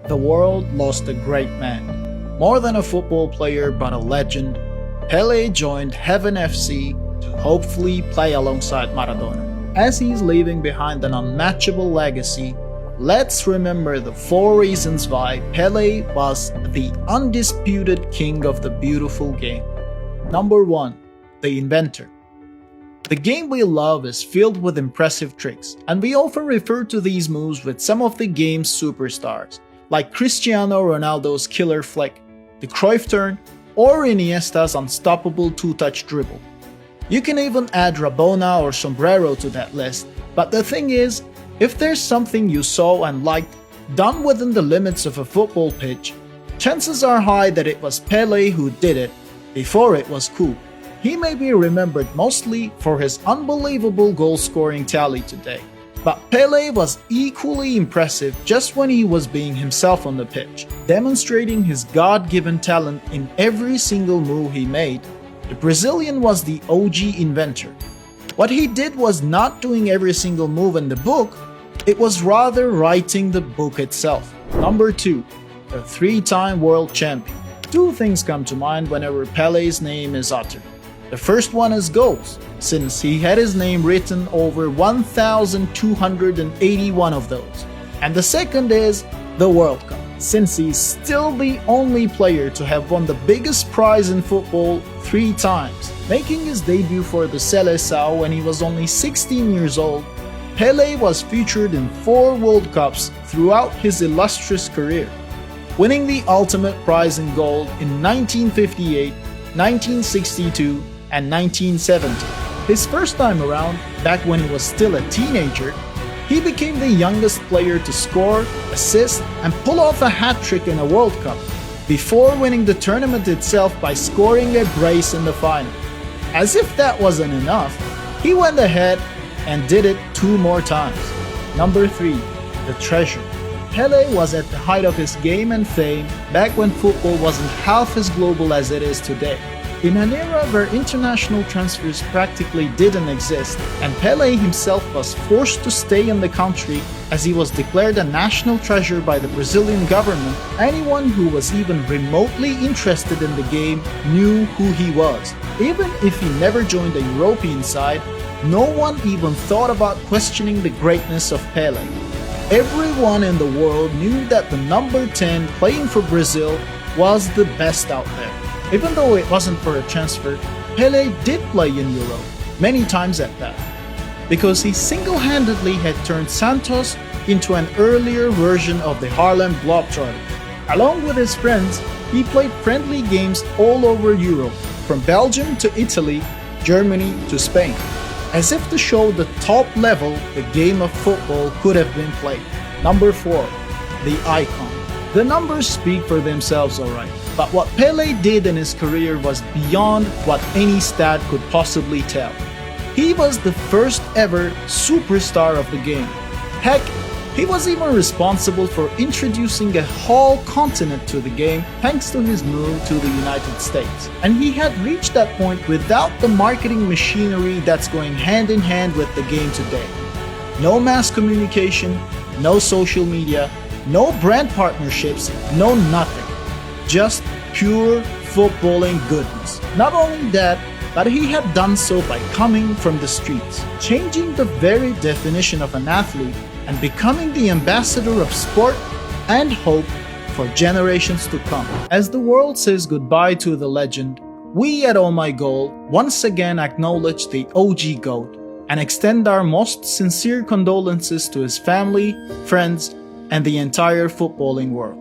The world lost a great man. More than a football player but a legend, Pele joined Heaven FC to hopefully play alongside Maradona. As he's leaving behind an unmatchable legacy, let's remember the 4 reasons why Pele was the undisputed king of the beautiful game. Number 1. The inventor. The game we love is filled with impressive tricks, and we often refer to these moves with some of the game's superstars, like Cristiano Ronaldo's killer flick, the Cruyff turn, or Iniesta's unstoppable 2-touch dribble. You can even add Rabona or Sombrero to that list, but the thing is, if there's something you saw and liked done within the limits of a football pitch, chances are high that it was Pele who did it before it was cool. He may be remembered mostly for his unbelievable goal-scoring tally today, but Pele was equally impressive just when he was being himself on the pitch, demonstrating his God-given talent in every single move he made. The Brazilian was the OG inventor. What he did was not doing every single move in the book, it was rather writing the book itself. Number 2. A 3-time world champion. 2 things come to mind whenever Pele's name is uttered. The first one is goals, since he had his name written over 1,281 of those. And the second is the World Cup, since he's still the only player to have won the biggest prize in football 3 times. Making his debut for the Seleção when he was only 16 years old, Pele was featured in 4 World Cups throughout his illustrious career, winning the ultimate prize in gold in 1958, 1962, and 1970. His first time around, back when he was still a teenager, he became the youngest player to score, assist, and pull off a hat-trick in a World Cup, before winning the tournament itself by scoring a brace in the final. As if that wasn't enough, he went ahead and did it 2 more times. Number 3. The treasure. Pele was at the height of his game and fame back when football wasn't half as global as it is today. In an era where international transfers practically didn't exist, and Pele himself was forced to stay in the country as he was declared a national treasure by the Brazilian government, anyone who was even remotely interested in the game knew who he was. Even if he never joined a European side, no one even thought about questioning the greatness of Pele. Everyone in the world knew that the number 10 playing for Brazil was the best out there. Even though it wasn't for a transfer, Pele did play in Europe, many times at that, because he single-handedly had turned Santos into an earlier version of the Harlem Globetrotters. Along with his friends, he played friendly games all over Europe, from Belgium to Italy, Germany to Spain, as if to show the top level the game of football could have been played. Number 4. The icon. The numbers speak for themselves alright, but what Pele did in his career was beyond what any stat could possibly tell. He was the first ever superstar of the game. Heck, he was even responsible for introducing a whole continent to the game thanks to his move to the United States. And he had reached that point without the marketing machinery that's going hand in hand with the game today. No mass communication, no social media, no brand partnerships, no nothing. Just pure footballing goodness. Not only that, but he had done so by coming from the streets, changing the very definition of an athlete and becoming the ambassador of sport and hope for generations to come. As the world says goodbye to the legend, we at Oh My Goal once again acknowledge the OG GOAT and extend our most sincere condolences to his family, friends, and the entire footballing world.